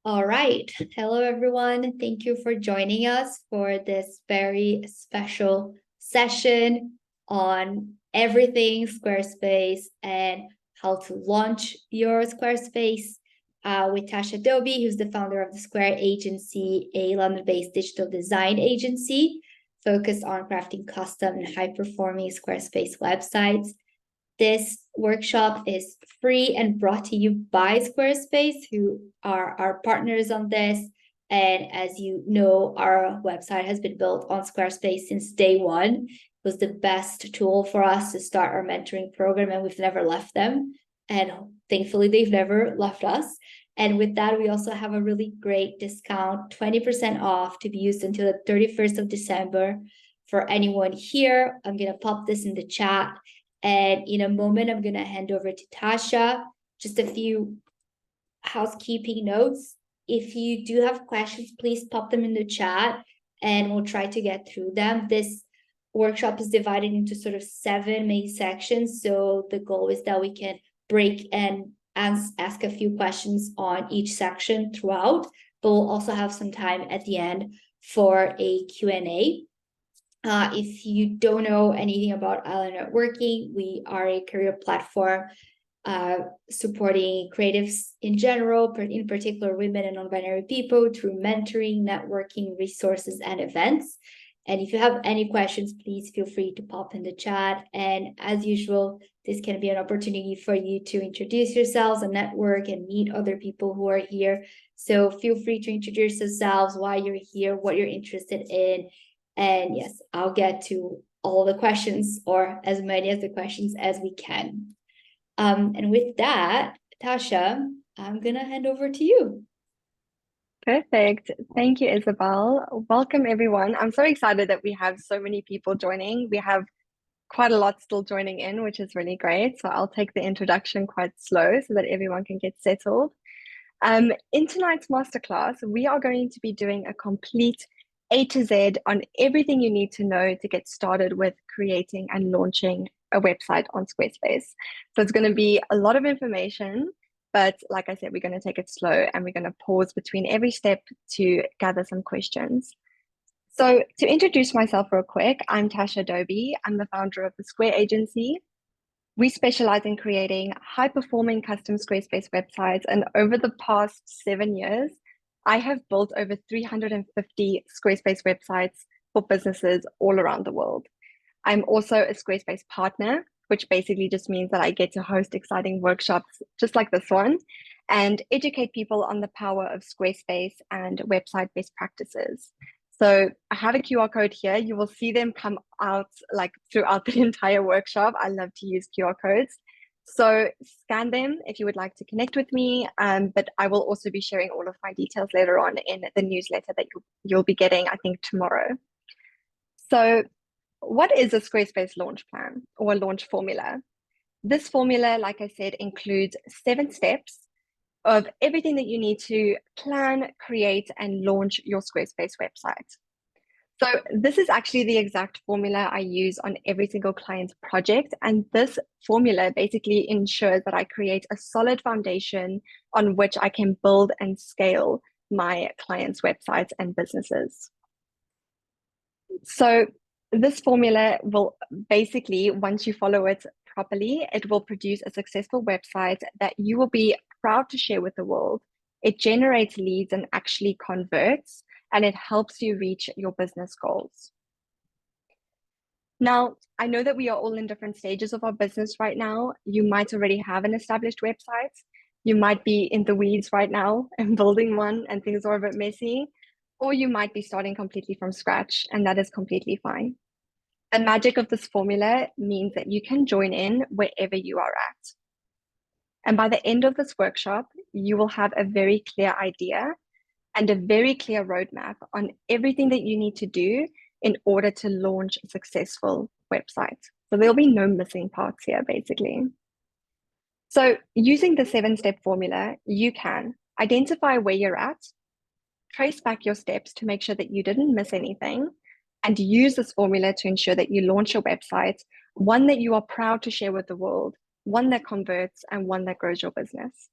All right. Hello, everyone. Thank you for joining us for this very special session on everything Squarespace and how to launch your Squarespace with Tasha Dobie, who's the founder of the Square Agency, a London-based digital design agency focused on crafting custom and high-performing Squarespace websites. This workshop is free and brought to you by Squarespace, who are our partners on this. And as you know, our website has been built on Squarespace since day one. It was the best tool for us to start our mentoring program, and we've never left them. And thankfully, they've never left us. And with that, we also have a really great discount, 20% off to be used until the 31st of December. For anyone here, I'm going to pop this in the chat. And in a moment, I'm going to hand over to Tasha. Just a few housekeeping notes. If you do have questions, please pop them in the chat and we'll try to get through them. This workshop is divided into sort of 7 main sections. So the goal is that we can break and ask a few questions on each section throughout, but we'll also have some time at the end for a Q&A. If you don't know anything about Island Networking, we are a career platform supporting creatives in general, in particular women and non-binary people, through mentoring, networking, resources, and events. And if you have any questions, please feel free to pop in the chat. And as usual, this can be an opportunity for you to introduce yourselves and network and meet other people who are here. So feel free to introduce yourselves, why you're here, what you're interested in. And yes, I'll get to all the questions, or as many of the questions as we can. And with that, Tasha, I'm going to hand over to you. Perfect. Thank you, Isabel. Welcome, everyone. I'm so excited that we have so many people joining. We have quite a lot still joining in, which is really great. So I'll take the introduction quite slow so that everyone can get settled. In tonight's masterclass, we are going to be doing a complete A to Z on everything you need to know to get started with creating and launching a website on Squarespace. So it's going to be a lot of information, but like I said, we're going to take it slow and we're going to pause between every step to gather some questions. So to introduce myself real quick, I'm Tasha Dobie. I'm the founder of the Square Agency. We specialize in creating high-performing custom Squarespace websites, and over the past 7 years, I have built over 350 Squarespace websites for businesses all around the world. I'm also a Squarespace partner, which basically just means that I get to host exciting workshops just like this one and educate people on the power of Squarespace and website best practices. So I have a QR code here. You will see them come out like throughout the entire workshop. I love to use QR codes. So scan them if you would like to connect with me. But I will also be sharing all of my details later on in the newsletter that you'll be getting, I think, tomorrow. So what is a Squarespace launch plan or a launch formula? This formula, like I said, includes 7 steps of everything that you need to plan, create, and launch your Squarespace website. So this is actually the exact formula I use on every single client's project. And this formula basically ensures that I create a solid foundation on which I can build and scale my clients' websites and businesses. So this formula will basically, once you follow it properly, it will produce a successful website that you will be proud to share with the world. It generates leads and actually converts, and it helps you reach your business goals. Now, I know that we are all in different stages of our business right now. You might already have an established website. You might be in the weeds right now and building one and things are a bit messy, or you might be starting completely from scratch, and that is completely fine. The magic of this formula means that you can join in wherever you are at. And by the end of this workshop, you will have a very clear idea and a very clear roadmap on everything that you need to do in order to launch a successful website. So there'll be no missing parts here, basically. So using the 7-step formula, you can identify where you're at, trace back your steps to make sure that you didn't miss anything, and use this formula to ensure that you launch your website, one that you are proud to share with the world, one that converts, and one that grows your business.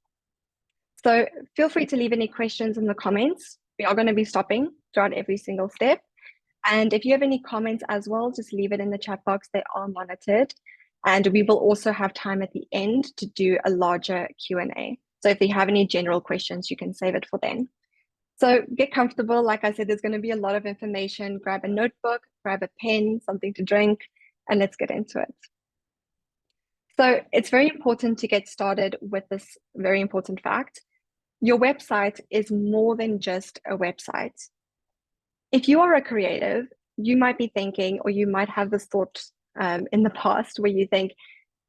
So feel free to leave any questions in the comments. We are going to be stopping throughout every single step. And if you have any comments as well, just leave it in the chat box. They are monitored. And we will also have time at the end to do a larger Q&A. So if you have any general questions, you can save it for then. So get comfortable. Like I said, there's going to be a lot of information. Grab a notebook, grab a pen, something to drink, and let's get into it. So it's very important to get started with this very important fact. Your website is more than just a website. If you are a creative, you might be thinking, or you might have this thought in the past where you think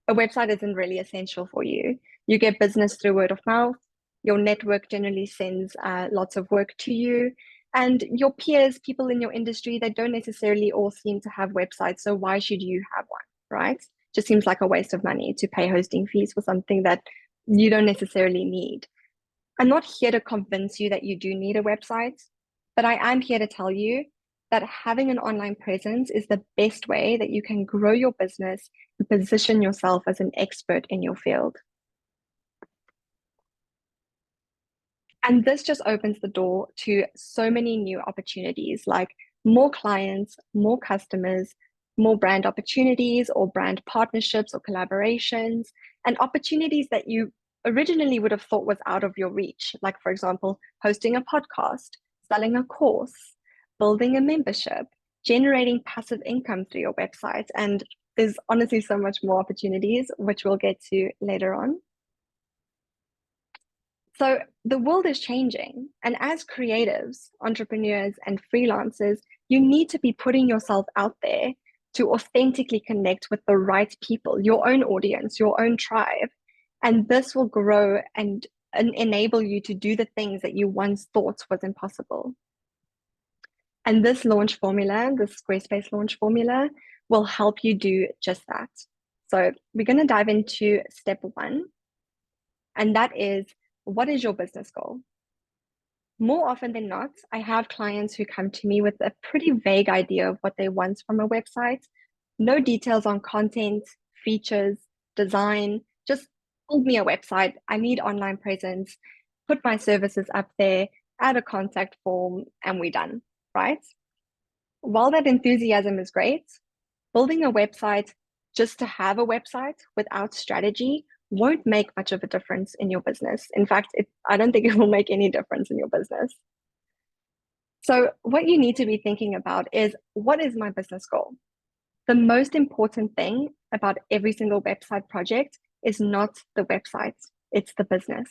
a website isn't really essential for you. You get business through word of mouth. Your network generally sends lots of work to you. And your peers, people in your industry, they don't necessarily all seem to have websites. So why should you have one, right? Just seems like a waste of money to pay hosting fees for something that you don't necessarily need. I'm not here to convince you that you do need a website, but I am here to tell you that having an online presence is the best way that you can grow your business and position yourself as an expert in your field. And this just opens the door to so many new opportunities, like more clients, more customers, more brand opportunities or brand partnerships or collaborations, and opportunities that you originally would have thought was out of your reach. Like, for example, hosting a podcast, selling a course, building a membership, generating passive income through your website. And there's honestly so much more opportunities, which we'll get to later on. So the world is changing. And as creatives, entrepreneurs, and freelancers, you need to be putting yourself out there to authentically connect with the right people, your own audience, your own tribe. And this will grow and enable you to do the things that you once thought was impossible. And this launch formula, the Squarespace launch formula, will help you do just that. So we're going to dive into step one, and that is, what is your business goal? More often than not, I have clients who come to me with a pretty vague idea of what they want from a website. No details on content, features, design, just build me a website. I need online presence, put my services up there, add a contact form, and we're done, right? While that enthusiasm is great, building a website just to have a website without strategy won't make much of a difference in your business. In fact, I don't think it will make any difference in your business. So what you need to be thinking about is, what is my business goal? The most important thing about every single website project is not the website, it's the business.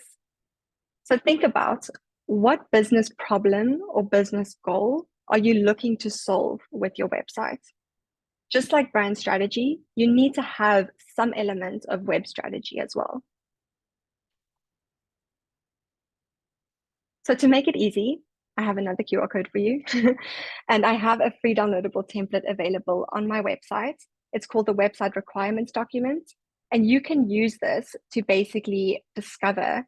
So think about, what business problem or business goal are you looking to solve with your website? Just like brand strategy, you need to have some element of web strategy as well. So to make it easy, I have another QR code for you. And I have a free downloadable template available on my website. It's called the website requirements document. And you can use this to basically discover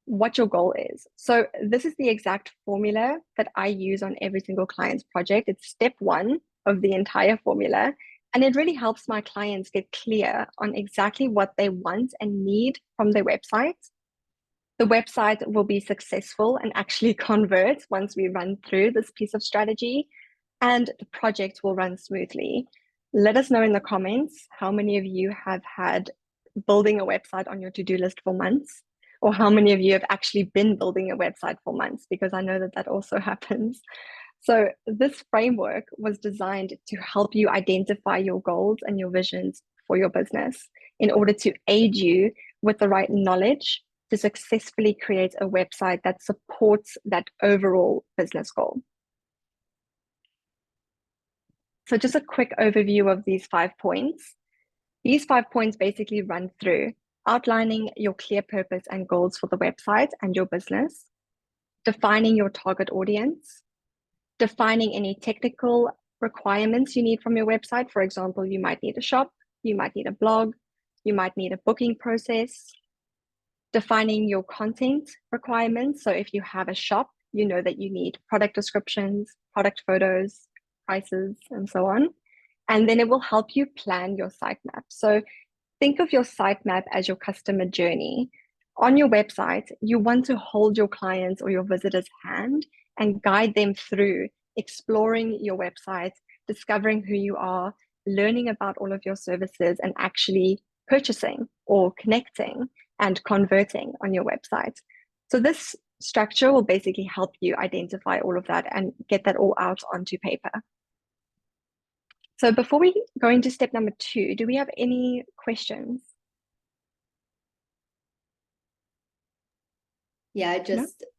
what your goal is. So this is the exact formula that I use on every single client's project. It's step one of the entire formula. And it really helps my clients get clear on exactly what they want and need from their website. The website will be successful and actually convert once we run through this piece of strategy, and the project will run smoothly. Let us know in the comments how many of you have had building a website on your to-do list for months, or how many of you have actually been building a website for months, because I know that that also happens. So this framework was designed to help you identify your goals and your visions for your business in order to aid you with the right knowledge to successfully create a website that supports that overall business goal. So just a quick overview of these 5 points. These 5 points basically run through outlining your clear purpose and goals for the website and your business, defining your target audience, defining any technical requirements you need from your website. For example, you might need a shop, you might need a blog, you might need a booking process, defining your content requirements. So if you have a shop, you know that you need product descriptions, product photos, prices, and so on. And then it will help you plan your sitemap. So think of your sitemap as your customer journey. On your website, you want to hold your clients or your visitors' hand and guide them through exploring your website, discovering who you are, learning about all of your services, and actually purchasing or connecting and converting on your website. So this structure will basically help you identify all of that and get that all out onto paper. So before we go into step number 2, do we have any questions? Yeah,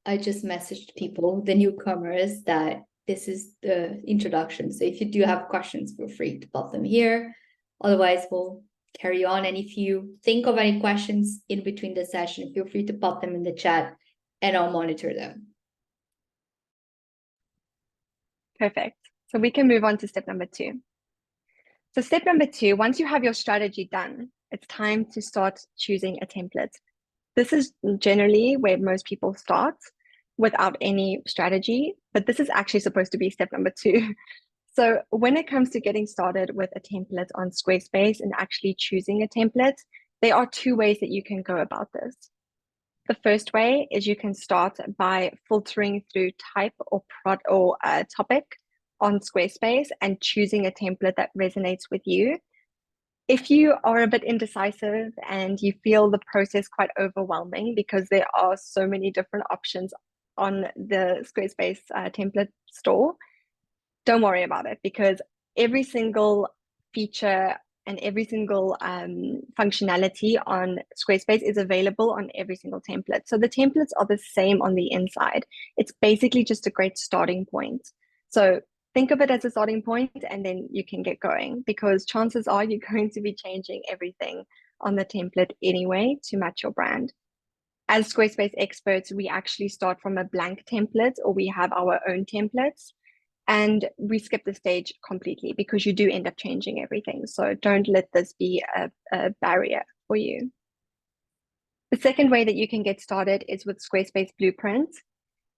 I just messaged people, the newcomers, that this is the introduction. So if you do have questions, feel free to pop them here. Otherwise, we'll carry on. And if you think of any questions in between the session, feel free to pop them in the chat and I'll monitor them. Perfect. So we can move on to step number 2. So step number 2, once you have your strategy done, it's time to start choosing a template. This is generally where most people start without any strategy, but this is actually supposed to be step number 2. So when it comes to getting started with a template on Squarespace and actually choosing a template, there are 2 ways that you can go about this. The first way is you can start by filtering through type or topic on Squarespace and choosing a template that resonates with you. If you are a bit indecisive and you feel the process quite overwhelming because there are so many different options on the Squarespace template store, don't worry about it, because every single feature and every single functionality on Squarespace is available on every single template. So the templates are the same on the inside. It's basically just a great starting point. So think of it as a starting point and then you can get going, because chances are you're going to be changing everything on the template anyway to match your brand. As Squarespace experts, we actually start from a blank template, or we have our own templates, and we skip the stage completely because you do end up changing everything. So don't let this be a barrier for you. The second way that you can get started is with Squarespace Blueprint.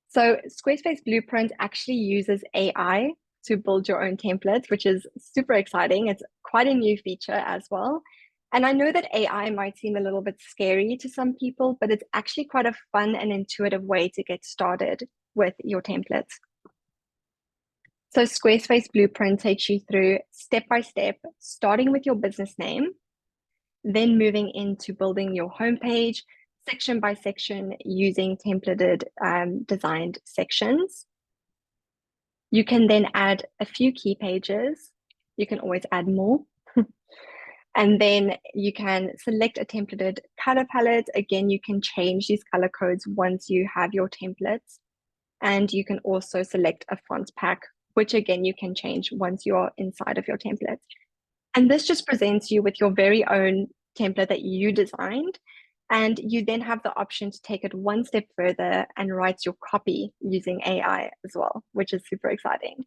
So Squarespace Blueprint actually uses AI to build your own templates, which is super exciting. It's quite a new feature as well. And I know that AI might seem a little bit scary to some people, but it's actually quite a fun and intuitive way to get started with your templates. So Squarespace Blueprint takes you through step by step, starting with your business name, then moving into building your homepage, section by section, using templated designed sections. You can then add a few key pages. You can always add more. And then you can select a templated color palette. Again, you can change these color codes once you have your templates. And you can also select a font pack, which again, you can change once you're inside of your template. And this just presents you with your very own template that you designed. And you then have the option to take it one step further and write your copy using AI as well, which is super exciting.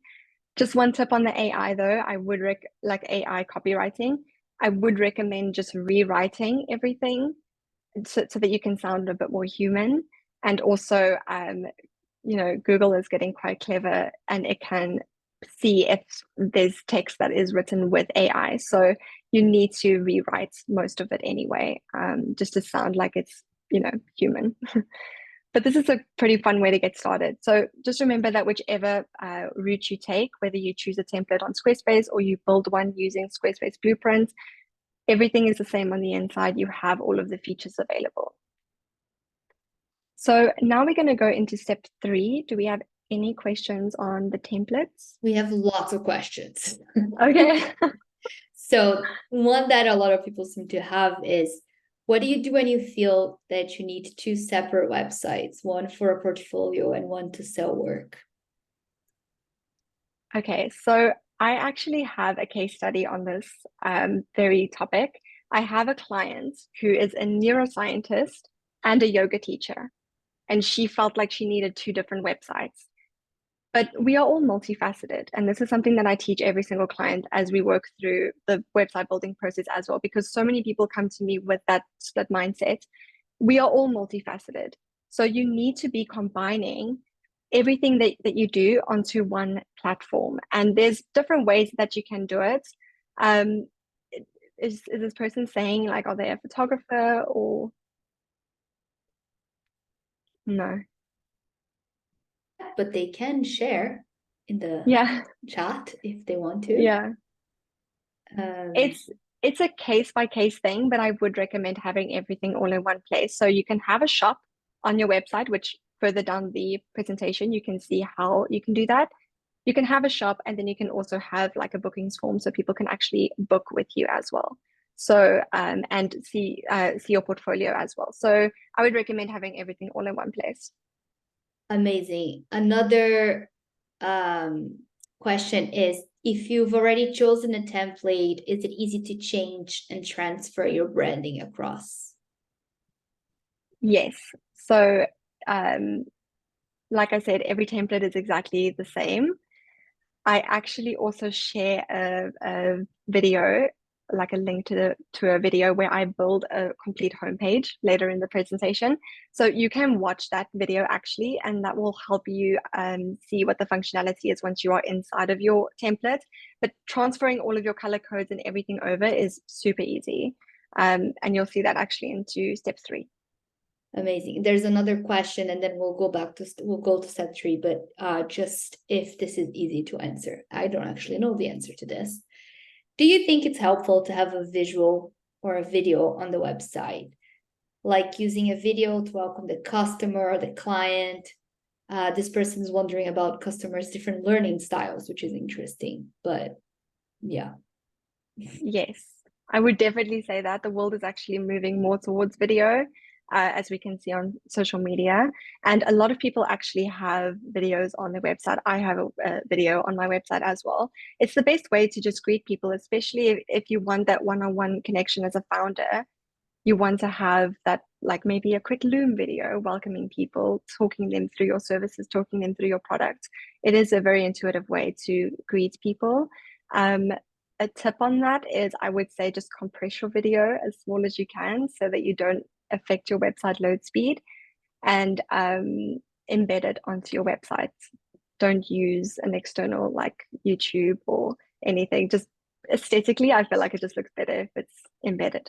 Just one tip on the AI though, I would like AI copywriting, I would recommend just rewriting everything so that you can sound a bit more human. And also, Google is getting quite clever and it can see if there's text that is written with AI. So you need to rewrite most of it anyway, just to sound like it's, human. But this is a pretty fun way to get started. So just remember that whichever route you take, whether you choose a template on Squarespace or you build one using Squarespace Blueprint, everything is the same on the inside. You have all of the features available. So now we're going to go into step 3. Do we have any questions on the templates? We have lots of questions. Okay. So one that a lot of people seem to have is, what do you do when you feel that you need 2 separate websites, one for a portfolio and one to sell work? Okay, so I actually have a case study on this very topic. I have a client who is a neuroscientist and a yoga teacher, and she felt like she needed 2 different websites. But we are all multifaceted, and this is something that I teach every single client as we work through the website building process as well, because so many people come to me with that split mindset. We are all multifaceted. So you need to be combining everything that you do onto one platform. And there's different ways that you can do it. Is this person saying, like, are they a photographer or? No. But they can share in the Yeah. chat if they want to. Yeah. Um, It's a case by case thing, but I would recommend having everything all in one place. So you can have a shop on your website, which further down the presentation, you can see how you can do that. You can have a shop, and then you can also have like a bookings form so people can actually book with you as well. So and see your portfolio as well. So I would recommend having everything all in one place. Amazing. Another question is, if you've already chosen a template, is it easy to change and transfer your branding across? Yes. So um, like I said, every template is exactly the same. I actually also share a video, like a link to a video where I build a complete homepage later in the presentation. So you can watch that video actually, and that will help you see what the functionality is once you are inside of your template. But transferring all of your color codes and everything over is super easy. And you'll see that actually into step 3. Amazing. There's another question, and then we'll go to step 3, but just if this is easy to answer. I don't actually know the answer to this. Do you think it's helpful to have a visual or a video on the website? Like using a video to welcome the customer or the client. This person is wondering about customers' different learning styles, which is interesting. But yeah. Yes, I would definitely say that the world is actually moving more towards video, as we can see on social media. And a lot of people actually have videos on their website. I have a video on my website as well. It's the best way to just greet people, especially if you want that one-on-one connection as a founder. You want to have that, like maybe a quick Loom video welcoming people, talking them through your services, talking them through your product. It is a very intuitive way to greet people. Um, a tip on that is I would say just compress your video as small as you can so that you don't affect your website load speed, and embed it onto your website. Don't use an external like YouTube or anything. Just aesthetically, I feel like it just looks better if it's embedded.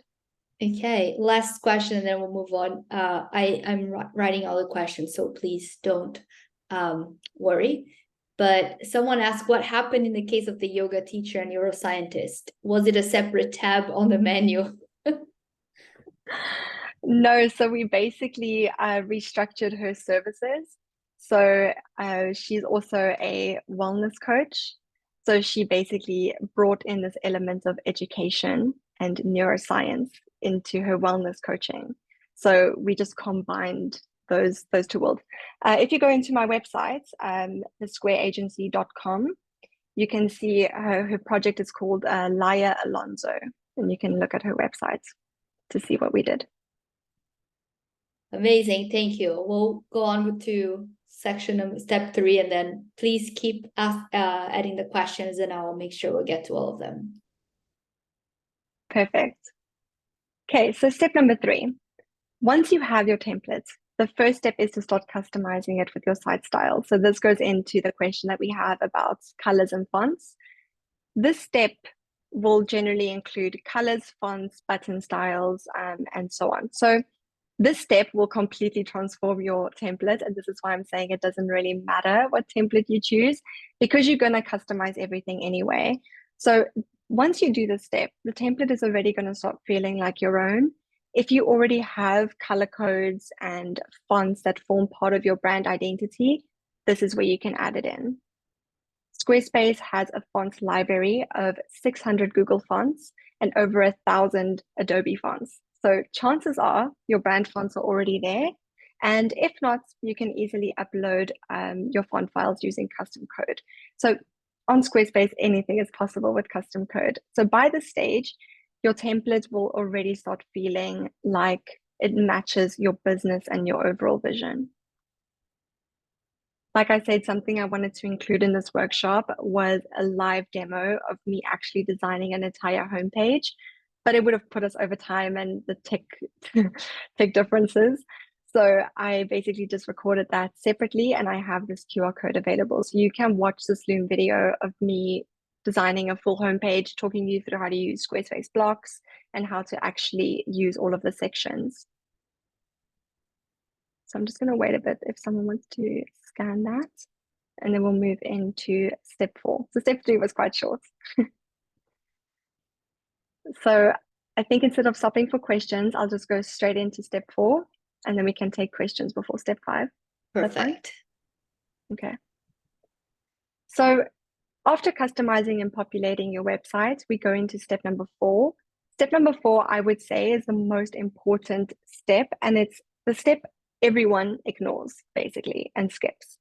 Okay, last question, and then we'll move on. I'm writing all the questions, so please don't worry. But someone asked what happened in the case of the yoga teacher and neuroscientist. Was it a separate tab on the menu? No, so we basically restructured her services. So she's also a wellness coach. So she basically brought in this element of education and neuroscience into her wellness coaching. So we just combined those two worlds. If you go into my website, thesquareagency.com, you can see her project is called Laya Alonso, and you can look at her website to see what we did. Amazing, thank you. We'll go on to step 3, and then please keep adding the questions, and I'll make sure we'll get to all of them. Perfect. Okay, so step number 3. Once you have your templates, the first step is to start customizing it with your site style. So this goes into the question that we have about colors and fonts. This step will generally include colors, fonts, button styles, and so on. So this step will completely transform your template. And this is why I'm saying it doesn't really matter what template you choose, because you're going to customize everything anyway. So once you do this step, the template is already going to start feeling like your own. If you already have color codes and fonts that form part of your brand identity, this is where you can add it in. Squarespace has a font library of 600 Google fonts and over 1,000 Adobe fonts. So chances are your brand fonts are already there. And if not, you can easily upload your font files using custom code. So on Squarespace, anything is possible with custom code. So by this stage, your template will already start feeling like it matches your business and your overall vision. Like I said, something I wanted to include in this workshop was a live demo of me actually designing an entire homepage, but it would have put us over time and the tech differences. So I basically just recorded that separately, and I have this QR code available. So you can watch this Loom video of me designing a full homepage, talking you through how to use Squarespace blocks and how to actually use all of the sections. So I'm just going to wait a bit if someone wants to scan that, and then we'll move into step 4. So step 3 was quite short. So I think instead of stopping for questions, I'll just go straight into step 4, and then we can take questions before step 5. Perfect. Okay. So after customizing and populating your website, we go into step number 4. Step number 4, I would say, is the most important step, and it's the step everyone ignores, basically, and skips.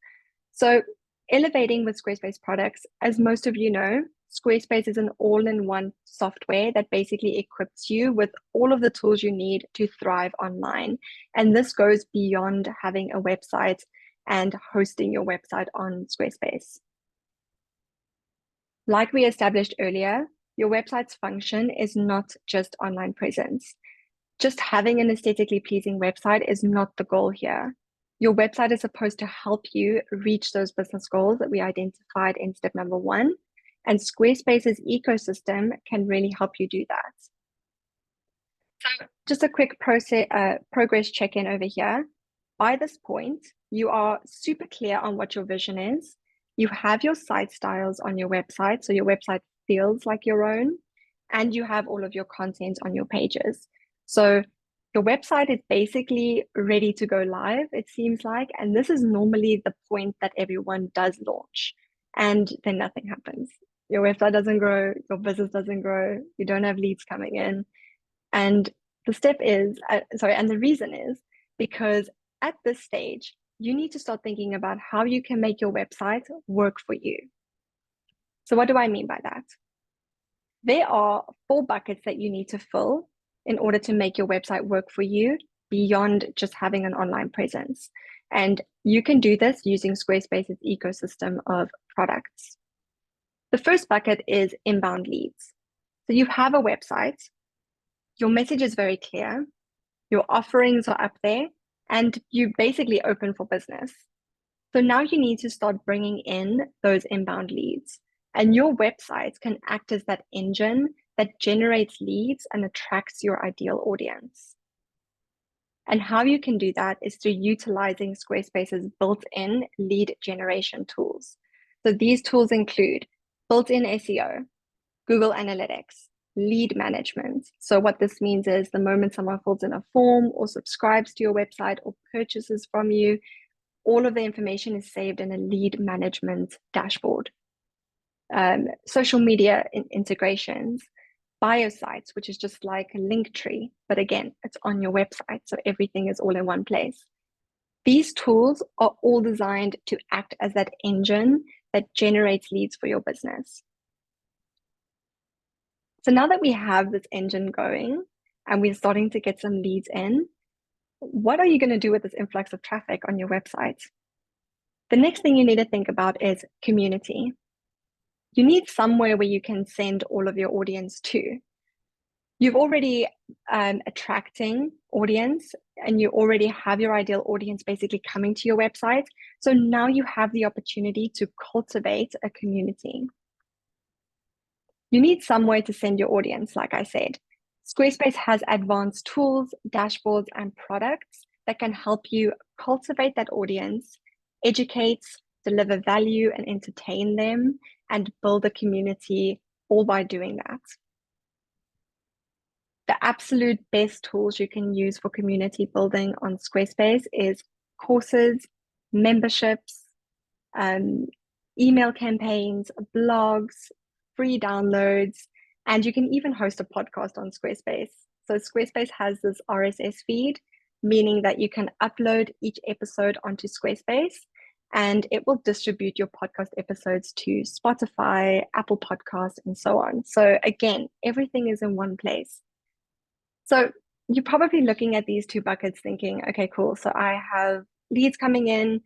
So elevating with Squarespace products, as most of you know, Squarespace is an all-in-one software that basically equips you with all of the tools you need to thrive online. And this goes beyond having a website and hosting your website on Squarespace. Like we established earlier, your website's function is not just online presence. Just having an aesthetically pleasing website is not the goal here. Your website is supposed to help you reach those business goals that we identified in step number 1, and Squarespace's ecosystem can really help you do that. So just a quick progress check-in over here. By this point, you are super clear on what your vision is. You have your site styles on your website, so your website feels like your own, and you have all of your content on your pages. So your website is basically ready to go live, it seems like, and this is normally the point that everyone does launch, and then nothing happens. Your website doesn't grow, your business doesn't grow, you don't have leads coming in. And the step is, and the reason is because at this stage, you need to start thinking about how you can make your website work for you. So what do I mean by that? There are 4 buckets that you need to fill in order to make your website work for you beyond just having an online presence. And you can do this using Squarespace's ecosystem of products. The first bucket is inbound leads. So you have a website, your message is very clear, your offerings are up there, and you basically open for business. So now you need to start bringing in those inbound leads, and your website can act as that engine that generates leads and attracts your ideal audience. And how you can do that is through utilizing Squarespace's built-in lead generation tools. So these tools include built-in SEO, Google Analytics, lead management. So what this means is the moment someone fills in a form or subscribes to your website or purchases from you, all of the information is saved in a lead management dashboard. Social media integrations, bio sites, which is just like a link tree, but again, it's on your website, so everything is all in one place. These tools are all designed to act as that engine that generates leads for your business. So now that we have this engine going and we're starting to get some leads in, what are you going to do with this influx of traffic on your website? The next thing you need to think about is community. You need somewhere where you can send all of your audience to. You've already attracting audience and you already have your ideal audience basically coming to your website. So now you have the opportunity to cultivate a community. You need somewhere to send your audience, like I said. Squarespace has advanced tools, dashboards, and products that can help you cultivate that audience, educate, deliver value, and entertain them, and build a community all by doing that. The absolute best tools you can use for community building on Squarespace is courses, memberships, email campaigns, blogs, free downloads, and you can even host a podcast on Squarespace. So Squarespace has this RSS feed, meaning that you can upload each episode onto Squarespace and it will distribute your podcast episodes to Spotify, Apple Podcasts, and so on. So again, everything is in one place. So you're probably looking at these 2 buckets thinking, okay, cool. So I have leads coming in,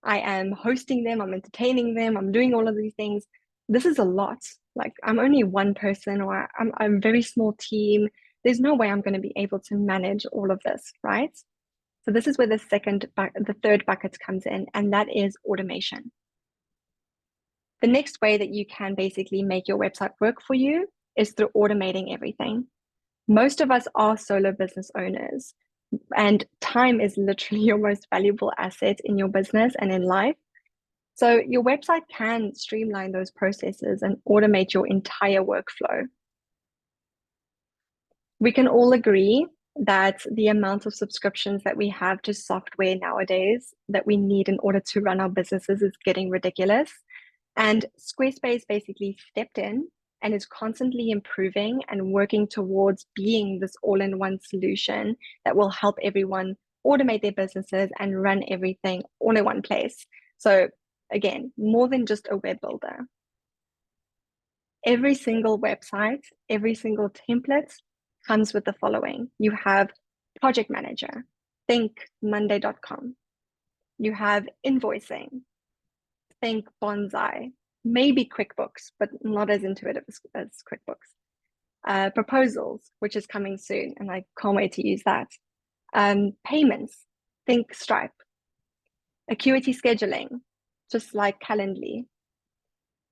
I am hosting them, I'm entertaining them, I'm doing all of these things. This is a lot. Like I'm only one person or I'm a very small team. There's no way I'm going to be able to manage all of this, right? So this is where the third bucket comes in, and that is automation. The next way that you can basically make your website work for you is through automating everything. Most of us are solo business owners. And time is literally your most valuable asset in your business and in life. So your website can streamline those processes and automate your entire workflow. We can all agree that the amount of subscriptions that we have to software nowadays that we need in order to run our businesses is getting ridiculous. And Squarespace basically stepped in and is constantly improving and working towards being this all-in-one solution that will help everyone automate their businesses and run everything all in one place. So again, more than just a web builder. Every single website, every single template comes with the following. You have project manager, think monday.com. You have invoicing, think Bonsai, maybe QuickBooks, but not as intuitive as QuickBooks. Proposals, which is coming soon, and I can't wait to use that. Payments, think Stripe. Acuity scheduling, just like Calendly.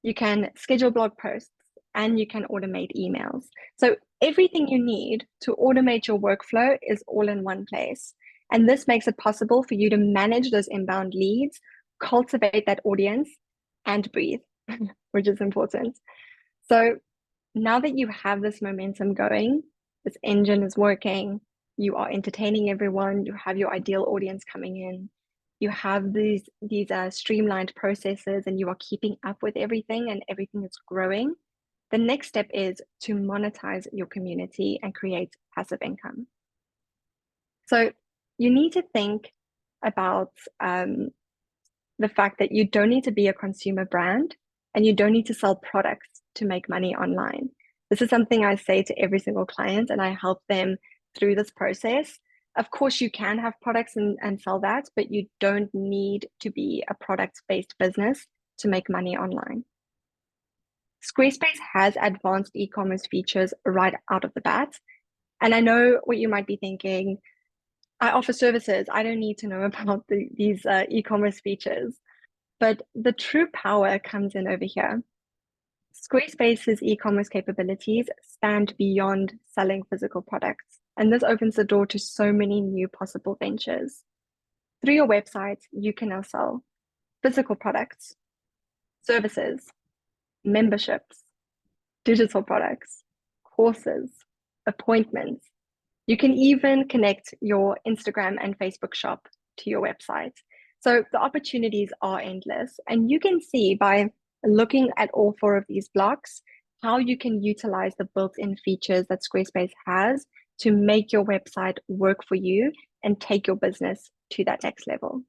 You can schedule blog posts and you can automate emails. So everything you need to automate your workflow is all in one place. And this makes it possible for you to manage those inbound leads, cultivate that audience, and breathe, which is important. So now that you have this momentum going, this engine is working, you are entertaining everyone, you have your ideal audience coming in, you have these streamlined processes, and you are keeping up with everything and everything is growing. The next step is to monetize your community and create passive income. So you need to think about the fact that you don't need to be a consumer brand and you don't need to sell products to make money online. This is something I say to every single client, and I help them through this process. Of course, you can have products and sell that, but you don't need to be a product-based business to make money online. Squarespace has advanced e-commerce features right out of the bat. And I know what you might be thinking. I offer services. I don't need to know about these e-commerce features. But the true power comes in over here. Squarespace's e-commerce capabilities stand beyond selling physical products. And this opens the door to so many new possible ventures. Through your website, you can now sell physical products, services, memberships, digital products, courses, appointments. You can even connect your Instagram and Facebook shop to your website. So the opportunities are endless. And you can see by looking at all four of these blocks, how you can utilize the built-in features that Squarespace has to make your website work for you and take your business to that next level.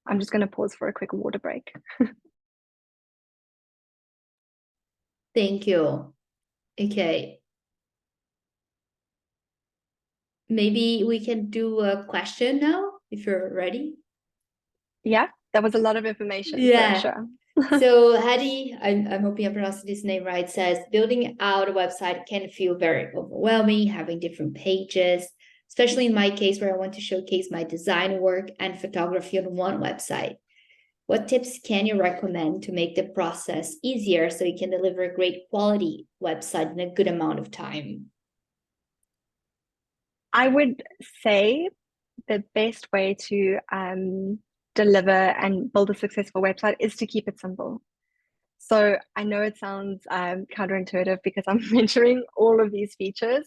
I'm just going to pause for a quick water break. Thank you. Okay. Maybe we can do a question now, if you're ready. Yeah, that was a lot of information. Yeah. So sure. So Hadi, I'm hoping I pronounced this name right, says building out a website can feel very overwhelming, having different pages, especially in my case where I want to showcase my design work and photography on one website. What tips can you recommend to make the process easier so you can deliver a great quality website in a good amount of time? I would say the best way to deliver and build a successful website is to keep it simple. So I know it sounds counterintuitive because I'm mentioning all of these features,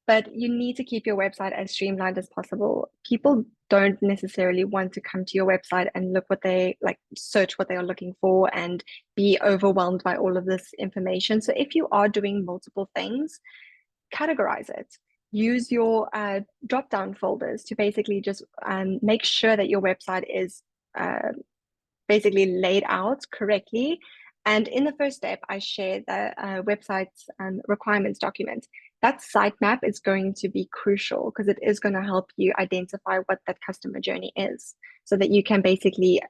but you need to keep your website as streamlined as possible. People don't necessarily want to come to your website and look what they like, search what they are looking for and be overwhelmed by all of this information. So if you are doing multiple things, categorize it. Use your drop-down folders to basically just make sure that your website is basically laid out correctly. And in the first step, I share the website requirements document. That sitemap is going to be crucial because it is going to help you identify what that customer journey is so that you can basically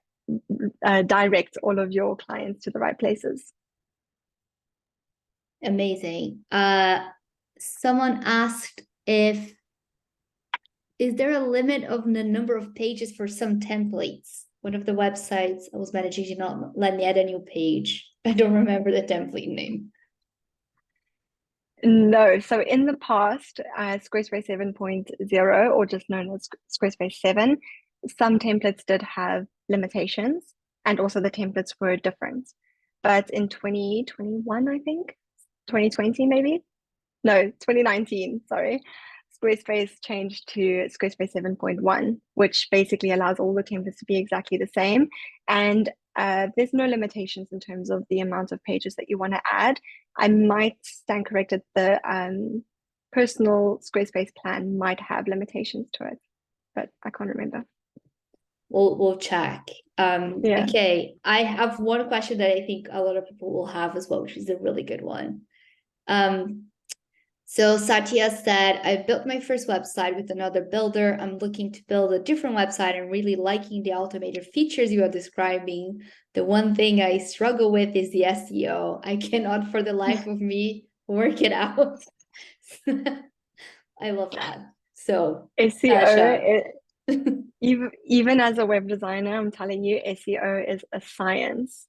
direct all of your clients to the right places. Amazing. Someone asked is there a limit of the number of pages for some templates? One of the websites I was managing did not let me add a new page. I don't remember the template name. No, so in the past, Squarespace 7.0, or just known as Squarespace 7, some templates did have limitations, and also the templates were different. But in 2021, I think, 2020 maybe? No, 2019, sorry. Squarespace changed to Squarespace 7.1, which basically allows all the templates to be exactly the same. And there's no limitations in terms of the amount of pages that you want to add. I might stand corrected. The personal Squarespace plan might have limitations to it, but I can't remember. We'll check. Yeah. Okay, I have one question that I think a lot of people will have as well, which is a really good one. So Satya said, I built my first website with another builder. I'm looking to build a different website and really liking the automated features you are describing. The one thing I struggle with is the SEO. I cannot for the life of me work it out. I love that. So, Tasha. SEO, even as a web designer, I'm telling you, SEO is a science.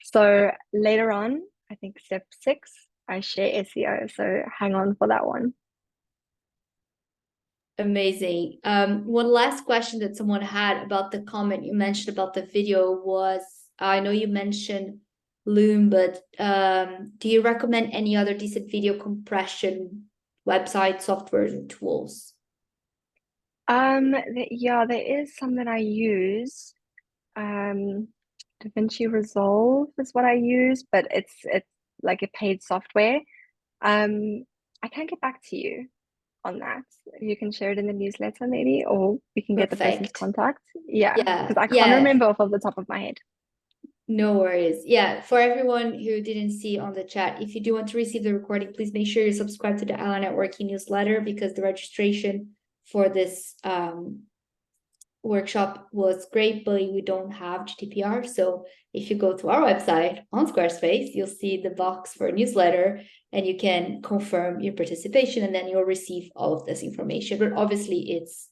So later on, I think step 6, I share SEO. So hang on for that one. Amazing. One last question that someone had about the comment you mentioned about the video was, I know you mentioned Loom, but do you recommend any other decent video compression website softwares or tools? Yeah, there is some that I use. DaVinci Resolve is what I use, but it's like a paid software. I can get back to you on that. You can share it in the newsletter maybe, or we can get the person's Perfect. contact. Yeah, Yeah, because I can't yeah, remember off the top of my head. no worries. Yeah, for everyone who didn't see on the chat, if you do want to receive the recording, please make sure you subscribe to the Ally Networking newsletter because the registration for this workshop was great, but we don't have GDPR. So if you go to our website on Squarespace, you'll see the box for a newsletter and you can confirm your participation and then you'll receive all of this information. But obviously it's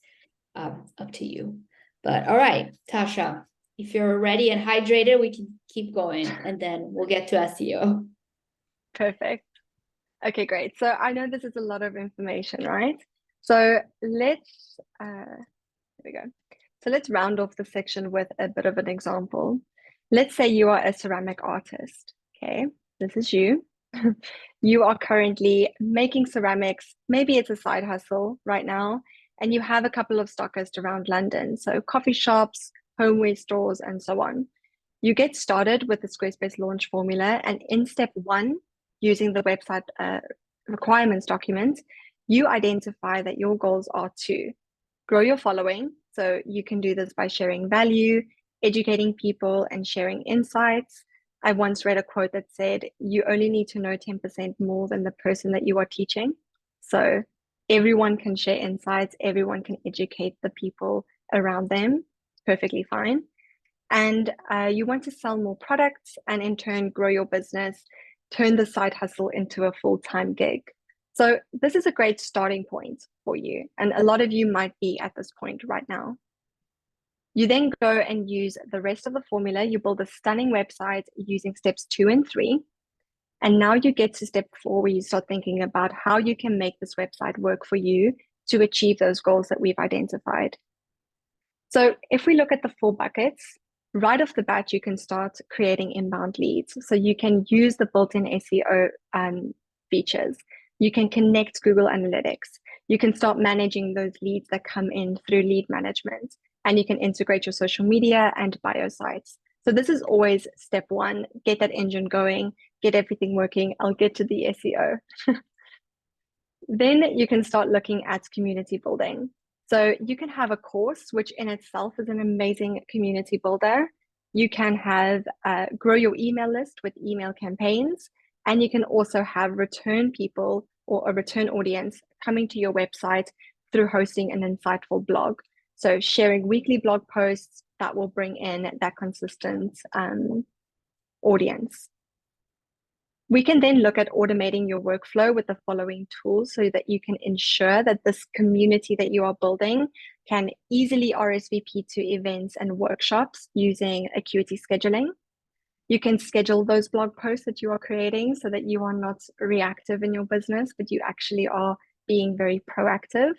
up to you. But all right, Tasha, if you're ready and hydrated, we can keep going and then we'll get to SEO. Perfect. Okay, great. So I know this is a lot of information, right? So let's there we go. So let's round off the section with a bit of an example. Let's say you are a ceramic artist. Okay, this is you. You are currently making ceramics. Maybe it's a side hustle right now, and you have a couple of stockists around London. So coffee shops, homeware stores, and so on. You get started with the Squarespace Launch Formula, and in step 1, using the website requirements document, you identify that your goals are to grow your following. So you can do this by sharing value, educating people, and sharing insights. I once read a quote that said, you only need to know 10% more than the person that you are teaching. So everyone can share insights, everyone can educate the people around them. Perfectly fine. And you want to sell more products and in turn grow your business, turn the side hustle into a full-time gig. So this is a great starting point for you. And a lot of you might be at this point right now. You then go and use the rest of the formula. You build a stunning website using steps 2 and 3. And now you get to step 4, where you start thinking about how you can make this website work for you to achieve those goals that we've identified. So if we look at the 4 buckets, right off the bat, you can start creating inbound leads. So you can use the built-in SEO features. You can connect Google Analytics. You can start managing those leads that come in through lead management. And you can integrate your social media and bio sites. So this is always step 1, get that engine going, get everything working. I'll get to the SEO. Then you can start looking at community building. So you can have a course, which in itself is an amazing community builder. You can have grow your email list with email campaigns, and you can also have return people or a return audience coming to your website through hosting an insightful blog. So sharing weekly blog posts that will bring in that consistent audience. We can then look at automating your workflow with the following tools so that you can ensure that this community that you are building can easily RSVP to events and workshops using Acuity scheduling. You can schedule those blog posts that you are creating so that you are not reactive in your business, but you actually are being very proactive.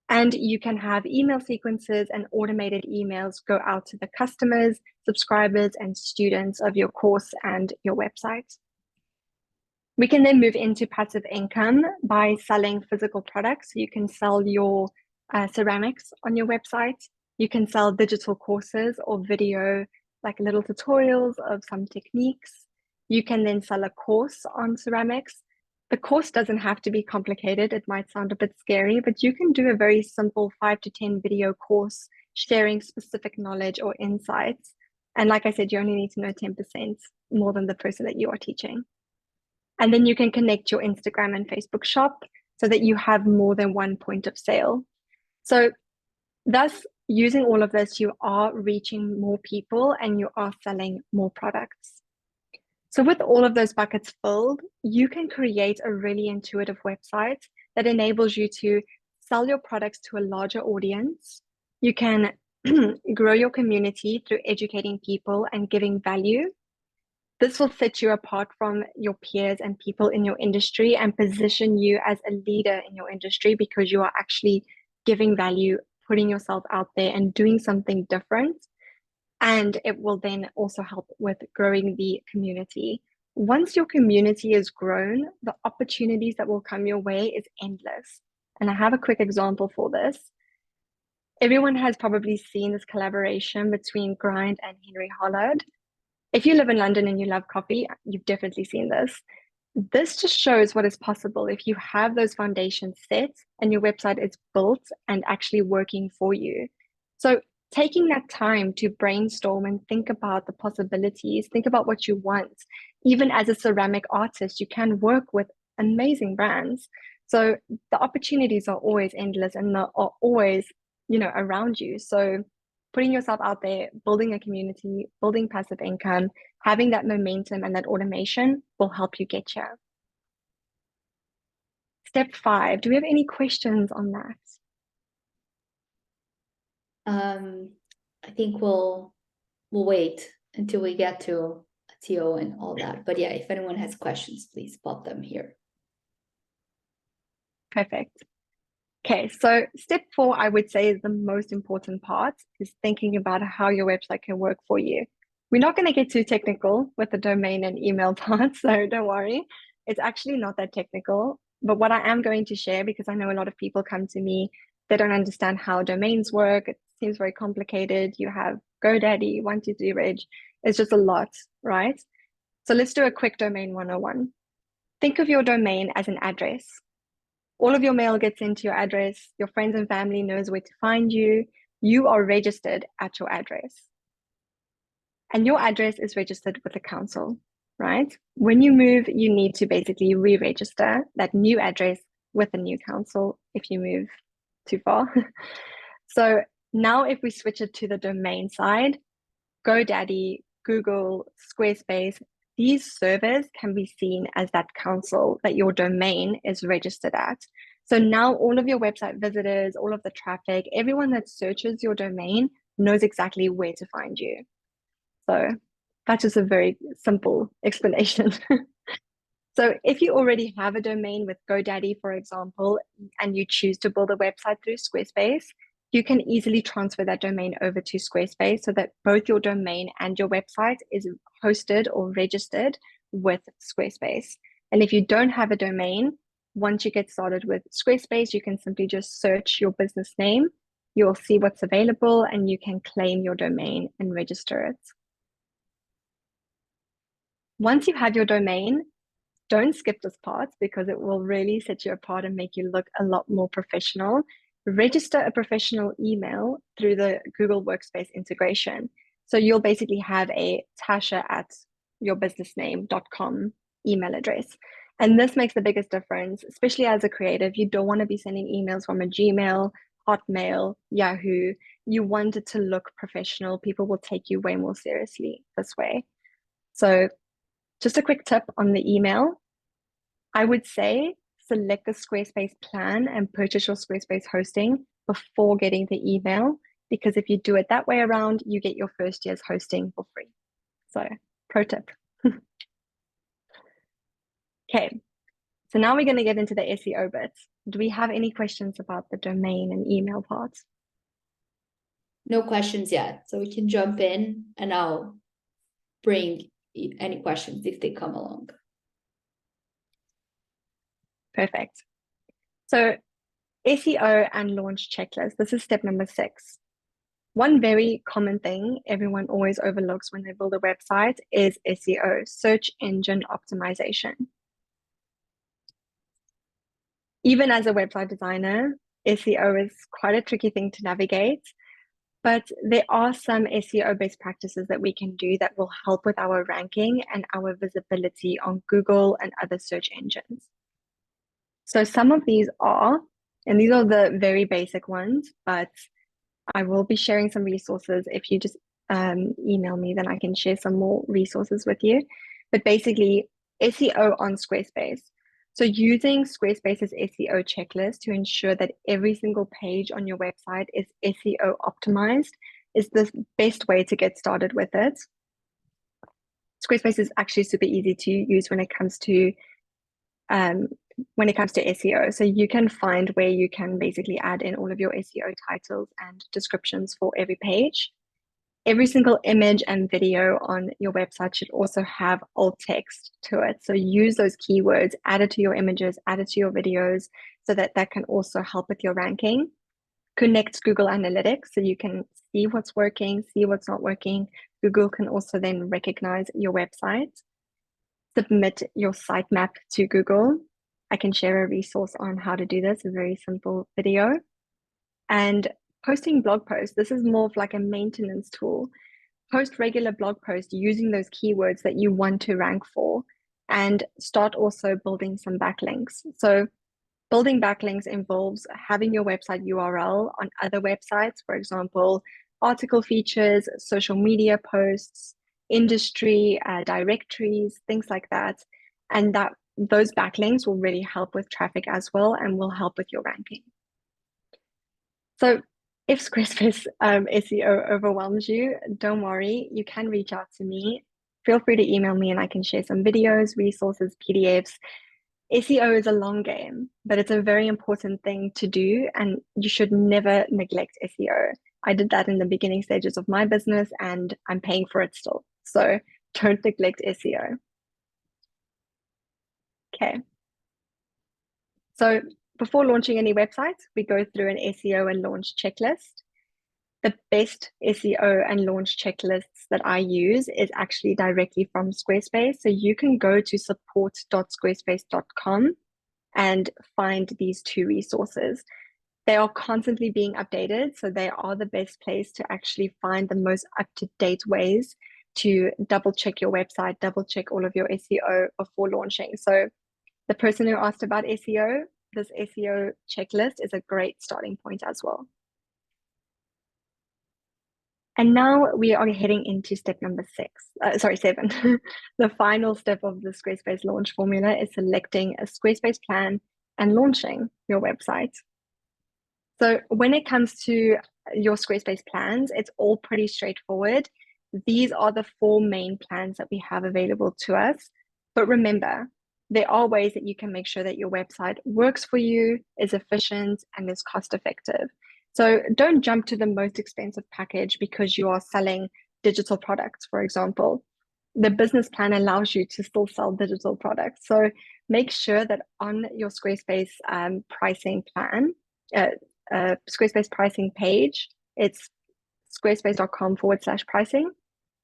And you can have email sequences and automated emails go out to the customers, subscribers, and students of your course and your website. We can then move into passive income by selling physical products. You can sell your ceramics on your website. You can sell digital courses or video, like little tutorials of some techniques. You can then sell a course on ceramics. The course doesn't have to be complicated. It might sound a bit scary, but you can do a very simple 5 to 10 video course sharing specific knowledge or insights. And like I said, you only need to know 10% more than the person that you are teaching. And then you can connect your Instagram and Facebook shop so that you have more than one point of sale. So thus, using all of this, you are reaching more people and you are selling more products. So with all of those buckets filled, you can create a really intuitive website that enables you to sell your products to a larger audience. You can grow your community through educating people and giving value. This will set you apart from your peers and people in your industry and position you as a leader in your industry because you are actually giving value, putting yourself out there and doing something different. And it will then also help with growing the community. Once your community is grown, the opportunities that will come your way is endless. And I have a quick example for this. Everyone has probably seen this collaboration between Grind and Henry Hollard. If you live in London and you love coffee, you've definitely seen this. This just shows what is possible if you have those foundations set and your website is built and actually working for you. So taking that time to brainstorm and think about the possibilities, think about what you want. Even as a ceramic artist, you can work with amazing brands. So the opportunities are always endless and are always, around you. So putting yourself out there, building a community, building passive income, having that momentum and that automation will help you get here. Step 5, do we have any questions on that? I think we'll wait until we get to TO and all that. But yeah, if anyone has questions, please pop them here. Perfect. Okay, so step 4, I would say, is the most important part, is thinking about how your website can work for you. We're not going to get too technical with the domain and email part, so don't worry. It's actually not that technical. But what I am going to share, because I know a lot of people come to me, they don't understand how domains work. It seems very complicated. You have GoDaddy, 123reg. It's just a lot, right? So let's do a quick domain 101. Think of your domain as an address. All of your mail gets into your address. Your friends and family knows where to find you. You are registered at your address. And your address is registered with the council, right? When you move, you need to basically re-register that new address with the new council if you move too far. So now if we switch it to the domain side, GoDaddy, Google, Squarespace, these servers can be seen as that council that your domain is registered at. So now all of your website visitors, all of the traffic, everyone that searches your domain knows exactly where to find you. So that's just a very simple explanation. So if you already have a domain with GoDaddy, for example, and you choose to build a website through Squarespace, you can easily transfer that domain over to Squarespace so that both your domain and your website is hosted or registered with Squarespace. And if you don't have a domain, once you get started with Squarespace, you can simply just search your business name. You'll see what's available and you can claim your domain and register it. Once you have your domain, don't skip this part because it will really set you apart and make you look a lot more professional. Register a professional email through the Google Workspace integration. So you'll basically have a tasha@yourbusinessname.com email address. And this makes the biggest difference, especially as a creative. You don't want to be sending emails from a Gmail, Hotmail, Yahoo. You want it to look professional. People will take you way more seriously this way. So just a quick tip on the email. I would say select the Squarespace plan and purchase your Squarespace hosting before getting the email, because if you do it that way around, you get your first year's hosting for free. So Pro tip. Okay, so now we're going to get into the SEO bits. Do we have any questions about the domain and email parts? No questions yet, so we can jump in and I'll bring any questions if they come along. Perfect. So SEO and launch checklist. This is step number 6. One very common thing everyone always overlooks when they build a website is SEO, search engine optimization. Even as a website designer, SEO is quite a tricky thing to navigate, but there are some SEO best practices that we can do that will help with our ranking and our visibility on Google and other search engines. So some of these are, and these are the very basic ones, but I will be sharing some resources. If you just email me, then I can share some more resources with you. But basically, SEO on Squarespace. So using Squarespace's SEO checklist to ensure that every single page on your website is SEO optimized is the best way to get started with it. Squarespace is actually super easy to use when it comes to SEO. So you can find where you can basically add in all of your SEO titles and descriptions for every page. Every single image and video on your website should also have alt text to it. So use those keywords, add it to your images, add it to your videos, so that can also help with your ranking. Connect Google Analytics so you can see what's working, see what's not working. Google can also then recognize your website. Submit your sitemap to Google. I can share a resource on how to do this, a very simple video. And posting blog posts, this is more of like a maintenance tool. Post regular blog posts using those keywords that you want to rank for, and start also building some backlinks. So building backlinks involves having your website URL on other websites, for example, article features, social media posts, industry directories, things like that. And those backlinks will really help with traffic as well and will help with your ranking. So if Squarespace SEO overwhelms you, don't worry, you can reach out to me. Feel free to email me and I can share some videos, resources, PDFs. SEO is a long game, but it's a very important thing to do, and you should never neglect SEO. I did that in the beginning stages of my business and I'm paying for it still. So don't neglect SEO. Okay. So before launching any websites, we go through an SEO and launch checklist. The best SEO and launch checklists that I use is actually directly from Squarespace. So you can go to support.squarespace.com and find these 2 resources. They are constantly being updated, so they are the best place to actually find the most up-to-date ways to double check your website, double check all of your SEO before launching. So the person who asked about SEO, this SEO checklist is a great starting point as well. And now we are heading into step number 7. The final step of the Squarespace launch formula is selecting a Squarespace plan and launching your website. So when it comes to your Squarespace plans, it's all pretty straightforward. These are the 4 main plans that we have available to us. But remember, there are ways that you can make sure that your website works for you, is efficient, and is cost effective. So don't jump to the most expensive package because you are selling digital products, for example. The business plan allows you to still sell digital products. So make sure that on your Squarespace pricing plan, Squarespace pricing page, it's squarespace.com/pricing.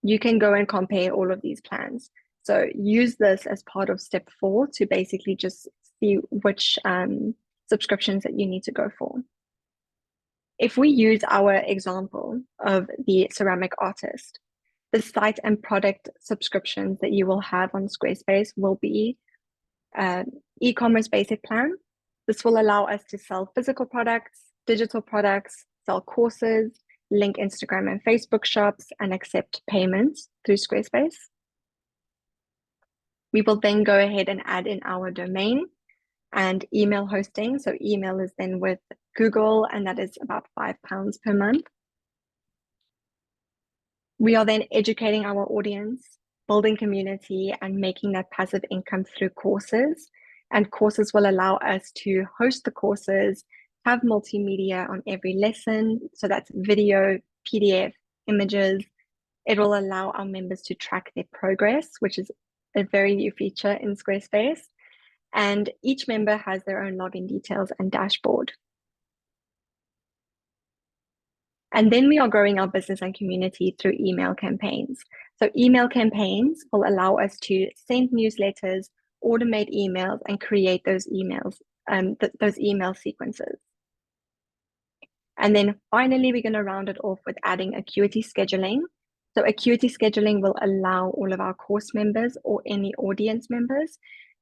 You can go and compare all of these plans. So use this as part of step 4 to basically just see which subscriptions that you need to go for. If we use our example of the ceramic artist, the site and product subscriptions that you will have on Squarespace will be e-commerce basic plan. This will allow us to sell physical products, digital products, sell courses, link Instagram and Facebook shops, and accept payments through Squarespace. We will then go ahead and add in our domain and email hosting. So email is then with Google, and that is about £5 per month. We are then educating our audience. building community and making that passive income through courses. And courses will allow us to host the courses, have multimedia on every lesson. So that's video, PDF, images. It will allow our members to track their progress, which is a very new feature in Squarespace. And each member has their own login details and dashboard. And then we are growing our business and community through email campaigns. So email campaigns will allow us to send newsletters, automate emails, and create those emails, those email sequences. And then finally, we're going to round it off with adding acuity scheduling. So acuity scheduling will allow all of our course members or any audience members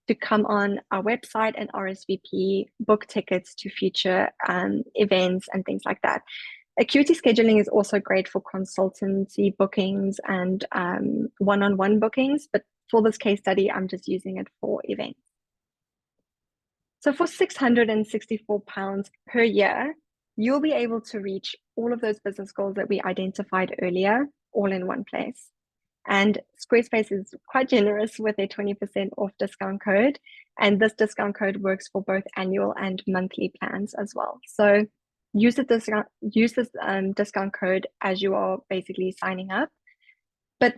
to come on our website and RSVP, book tickets to future events and things like that. Acuity scheduling is also great for consultancy bookings and one-on-one bookings, but for this case study, I'm just using it for events. So for £664 per year, you'll be able to reach all of those business goals that we identified earlier, all in one place. And Squarespace is quite generous with a 20% off discount code. And this discount code works for both annual and monthly plans as well. So use this discount code as you are basically signing up. But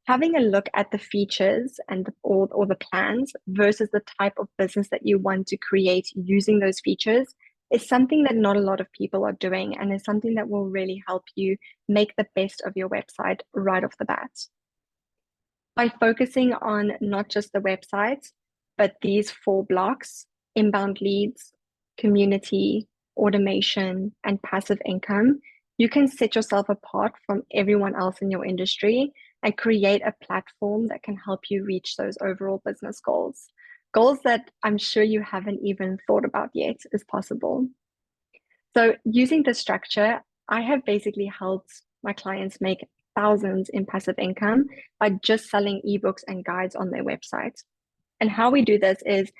having a look at the features and or the plans versus the type of business that you want to create using those features is something that not a lot of people are doing, and is something that will really help you make the best of your website right off the bat. By focusing on not just the website, but these 4 blocks: inbound leads, community, automation, and passive income, you can set yourself apart from everyone else in your industry and create a platform that can help you reach those overall business goals. Goals that I'm sure you haven't even thought about yet is possible. So using this structure, I have basically helped my clients make thousands in passive income by just selling ebooks and guides on their website. And how we do this is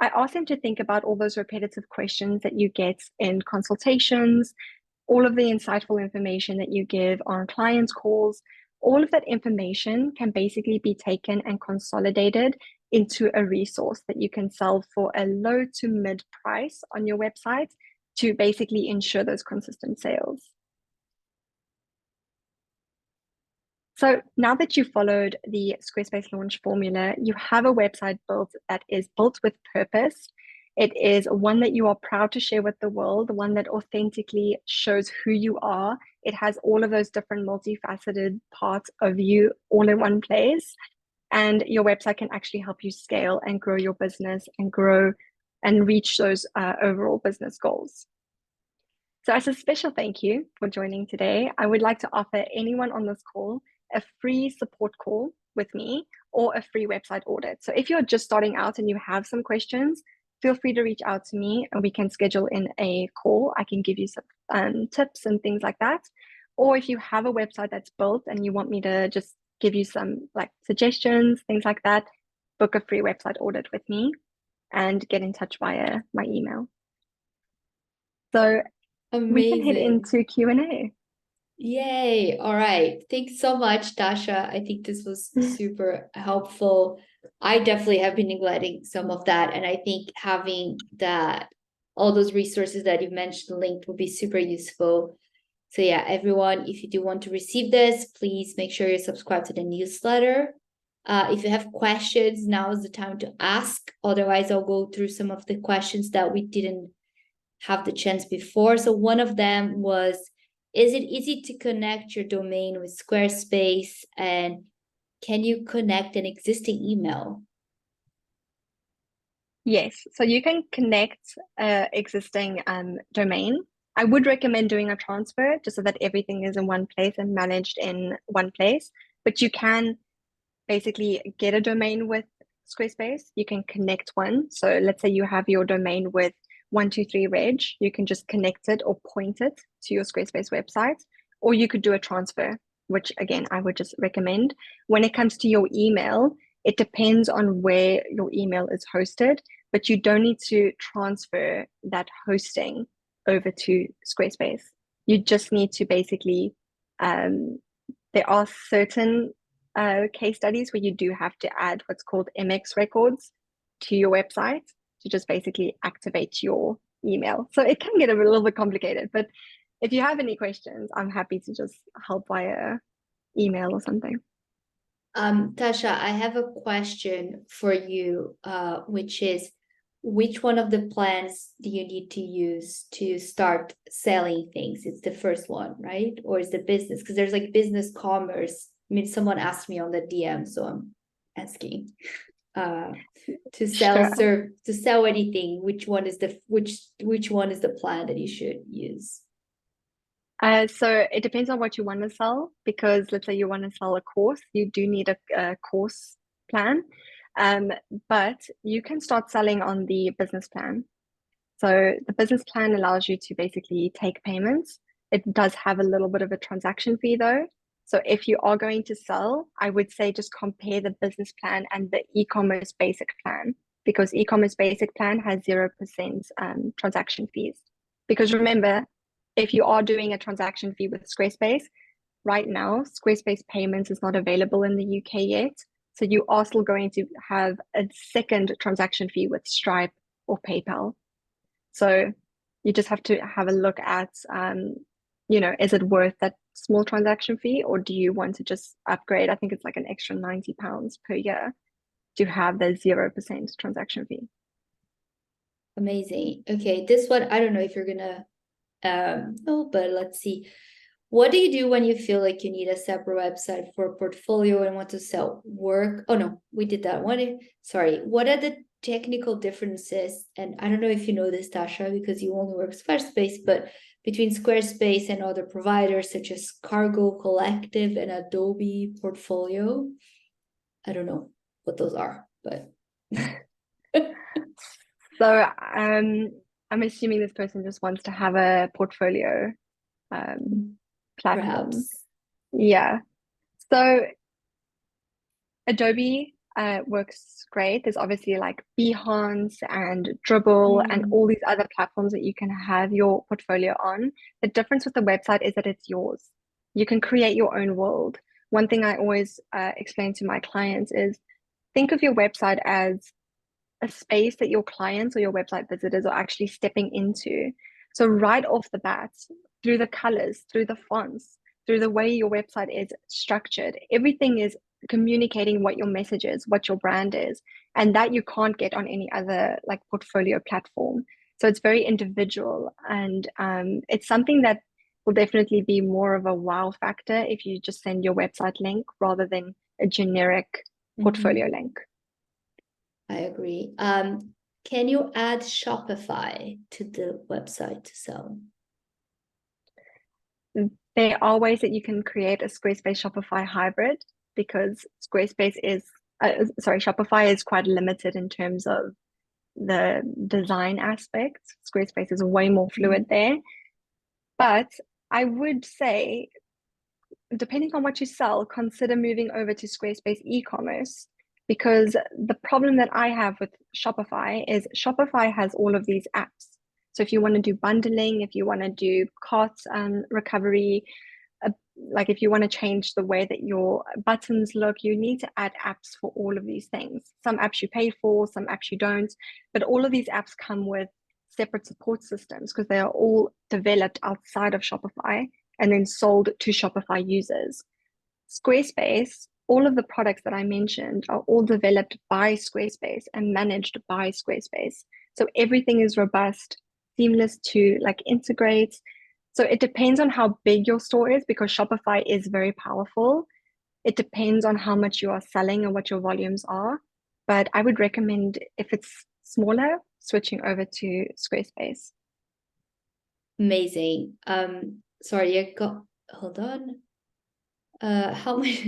I ask them to think about all those repetitive questions that you get in consultations, all of the insightful information that you give on clients' calls. All of that information can basically be taken and consolidated into a resource that you can sell for a low to mid price on your website to basically ensure those consistent sales. So now that you've followed the Squarespace Launch Formula, you have a website built that is built with purpose. It is one that you are proud to share with the world, one that authentically shows who you are. It has all of those different multifaceted parts of you all in one place. And your website can actually help you scale and grow your business and grow and reach those overall business goals. So as a special thank you for joining today, I would like to offer anyone on this call a free support call with me or a free website audit. So if you're just starting out and you have some questions, feel free to reach out to me and we can schedule in a call. I can give you some tips and things like that. Or if you have a website that's built and you want me to just give you some like suggestions, things like that, book a free website audit with me and get in touch via my email. So we can head Amazing. into Q&A. Yay. All right. Thanks so much, Dasha. I think this was super helpful. I definitely have been neglecting some of that. And I think having all those resources that you mentioned linked will be super useful. So yeah, everyone, if you do want to receive this, please make sure you subscribe to the newsletter. If you have questions, now is the time to ask. Otherwise, I'll go through some of the questions that we didn't have the chance before. So one of them was, is it easy to connect your domain with Squarespace, and can you connect an existing email? Yes, so you can connect existing domain. I would recommend doing a transfer just so that everything is in one place and managed in one place. But you can basically get a domain with Squarespace. You can connect one. So let's say you have your domain with 123reg, you can just connect it or point it to your Squarespace website, or you could do a transfer, which again, I would just recommend. When it comes to your email, it depends on where your email is hosted, but you don't need to transfer that hosting over to Squarespace. You just need to basically, there are certain case studies where you do have to add what's called MX records to your website to just basically activate your email. So it can get a little bit complicated, but if you have any questions, I'm happy to just help via email or something. Tasha, I have a question for you, which is, which one of the plans do you need to use to start selling things? It's the first one, right? Or is the business? Because there's like business commerce. I mean, someone asked me on the DM, so I'm asking. To sell to sell anything, which one is the plan that you should use? So it depends on what you want to sell, because let's say you want to sell a course, you do need a course plan. But you can start selling on the business plan. So the business plan allows you to basically take payments. It does have a little bit of a transaction fee though. So if you are going to sell, I would say just compare the business plan and the e-commerce basic plan, because e-commerce basic plan has 0% transaction fees. Because remember, if you are doing a transaction fee with Squarespace, right now, Squarespace payments is not available in the UK yet. So you are still going to have a second transaction fee with Stripe or PayPal. So you just have to have a look at, is it worth that small transaction fee, or do you want to just upgrade? I think it's like an extra £90 per year to have the 0% transaction fee. Amazing. Okay, this one, I don't know if you're gonna no, but let's see. What do you do when you feel like you need a separate website for a portfolio and want to sell work? Oh no, we did that one. Sorry. What are the technical differences? And I don't know if you know this, Tasha, because you only work Squarespace, but between Squarespace and other providers such as Cargo Collective and Adobe Portfolio. I don't know what those are, but So I'm assuming this person just wants to have a portfolio platform. perhaps. Yeah. So Adobe works great. There's obviously like Behance and Dribble and all these other platforms that you can have your portfolio on. The difference with the website is that it's yours. You can create your own world. One thing I always explain to my clients is think of your website as a space that your clients or your website visitors are actually stepping into. So right off the bat, through the colors, through the fonts, through the way your website is structured, everything is communicating what your message is, what your brand is, and that you can't get on any other like portfolio platform. So it's very individual, and it's something that will definitely be more of a wow factor if you just send your website link rather than a generic portfolio link. I agree. Can you add Shopify to the website to sell? There are ways that you can create a Squarespace Shopify hybrid, because Shopify is quite limited in terms of the design aspect. Squarespace is way more fluid there. But I would say, depending on what you sell, consider moving over to Squarespace e-commerce, because the problem that I have with Shopify is Shopify has all of these apps. So if you want to do bundling, if you want to do cart recovery, like if you want to change the way that your buttons look, you need to add apps for all of these things. Some apps you pay for, some apps you don't, but all of these apps come with separate support systems because they are all developed outside of Shopify and then sold to Shopify users. Squarespace, all of the products that I mentioned are all developed by Squarespace and managed by Squarespace. So everything is robust, seamless to like integrate. So it depends on how big your store is, because Shopify is very powerful. It depends on how much you are selling and what your volumes are. But I would recommend, if it's smaller, switching over to Squarespace. Amazing. Sorry, hold on. How much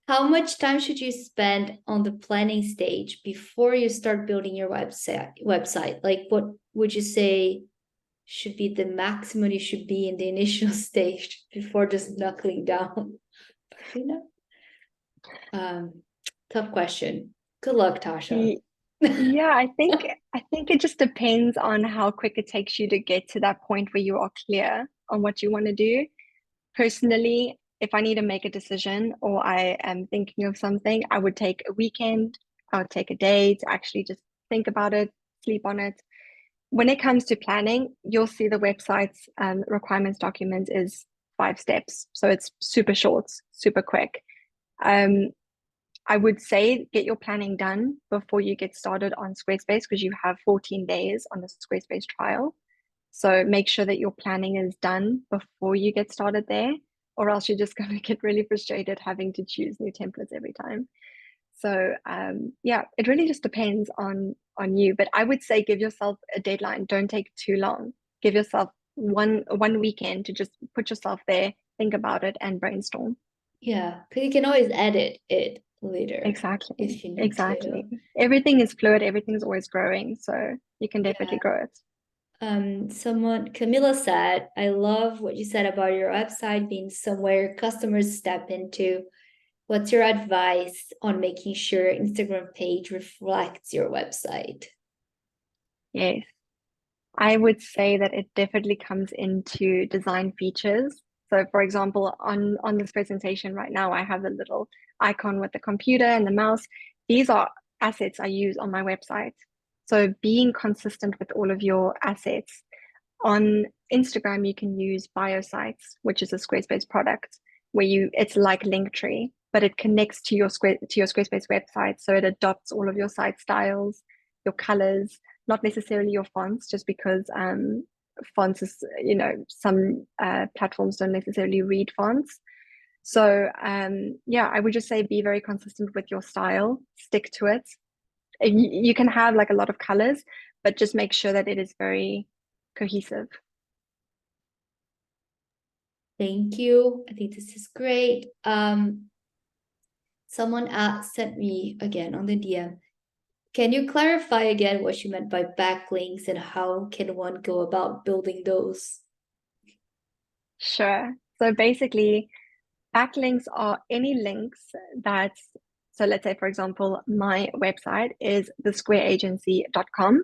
how much time should you spend on the planning stage before you start building your website? Like, what would you say should be the maximum you should be in the initial stage before just knuckling down? Tough question. Good luck, Tasha. Yeah, I think it just depends on how quick it takes you to get to that point where you are clear on what you want to do. Personally, if I need to make a decision or I am thinking of something, I would take a weekend, I would take a day to actually just think about it, sleep on it. When it comes to planning, you'll see the website's requirements document is 5 steps. So it's super short, super quick. Um, I would say get your planning done before you get started on Squarespace because you have 14 days on the Squarespace trial. So make sure that your planning is done before you get started there, or else you're just going to get really frustrated having to choose new templates every time. So yeah, it really just depends on you. But I would say give yourself a deadline. Don't take too long. Give yourself one weekend to just put yourself there, think about it, and brainstorm. Yeah, because you can always edit it later Exactly. if you need to. Exactly. Everything is fluid, everything's always growing. So you can definitely Yeah. grow it. Someone, Camilla said, I love what you said about your website being somewhere customers step into. What's your advice on making sure Instagram page reflects your website? Yes. I would say that it definitely comes into design features. So for example, on this presentation right now, I have a little icon with the computer and the mouse. These are assets I use on my website. So being consistent with all of your assets. On Instagram, you can use BioSites, which is a Squarespace product where it's like Linktree, but it connects to your Squarespace website. So it adopts all of your site styles, your colors, not necessarily your fonts, just because fonts is, some platforms don't necessarily read fonts. So yeah, I would just say be very consistent with your style, stick to it. You can have like a lot of colors, but just make sure that it is very cohesive. Thank you. I think this is great. Someone sent me again on the DM. Can you clarify again what you meant by backlinks and how can one go about building those? Sure. So basically, backlinks are any links that, so let's say, for example, my website is thesquareagency.com.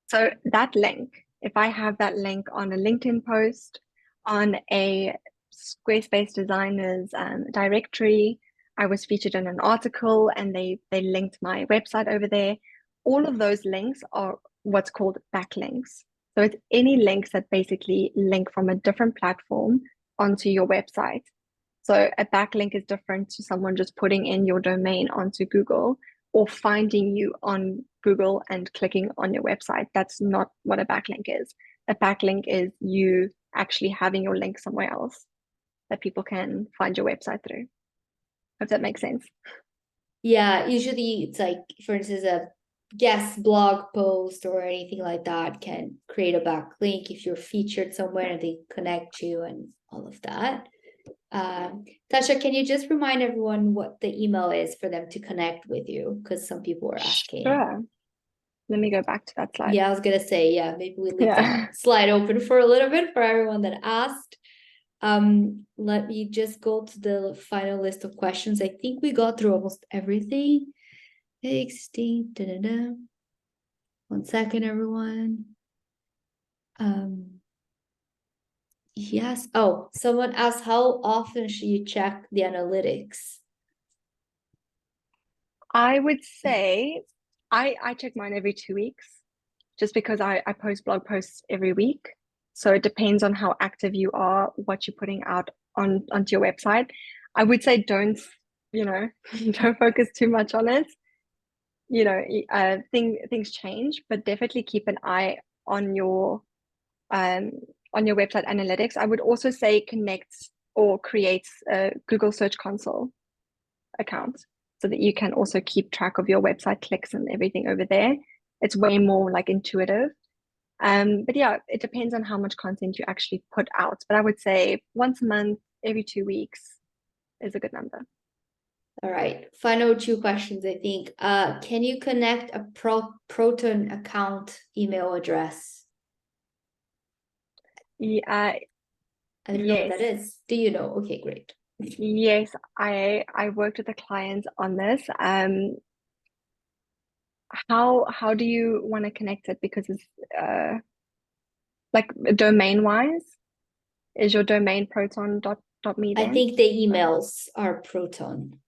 So that link, if I have that link on a LinkedIn post, on a Squarespace designers directory, I was featured in an article and they linked my website over there. All of those links are what's called backlinks. So it's any links that basically link from a different platform onto your website. So a backlink is different to someone just putting in your domain onto Google or finding you on Google and clicking on your website. That's not what a backlink is. A backlink is you actually having your link somewhere else that people can find your website through. Hope that makes sense. Yeah, usually it's like, for instance, a guest blog post or anything like that can create a backlink if you're featured somewhere and they connect you and all of that. Tasha, can you just remind everyone what the email is for them to connect with you? Because some people were asking. Sure. Let me go back to that slide. Yeah, I was gonna say, yeah, maybe we leave Yeah. that slide open for a little bit for everyone that asked. Let me just go to the final list of questions. I think we got through almost everything. 16, da, da, da. 1 second, everyone. Yes. Oh, someone asked how often should you check the analytics? I would say I check mine every 2 weeks just because I post blog posts every week. So it depends on how active you are, what you're putting out onto your website. I would say don't, don't focus too much on it. Things change, but definitely keep an eye on your um on your website analytics. I would also say connect or create a Google Search Console account so that you can also keep track of your website clicks and everything over there. It's way more like intuitive. But yeah, it depends on how much content you actually put out. But I would say once a month, every 2 weeks is a good number. All right. Final two questions, I think. Can you connect a Proton account email address? Yeah, I don't know what yes. that is. Do you know? Okay, great. Yes, I worked with a client on this. How do you want to connect it? Because it's like domain wise, is your domain proton dot .me I then? think the emails are Proton.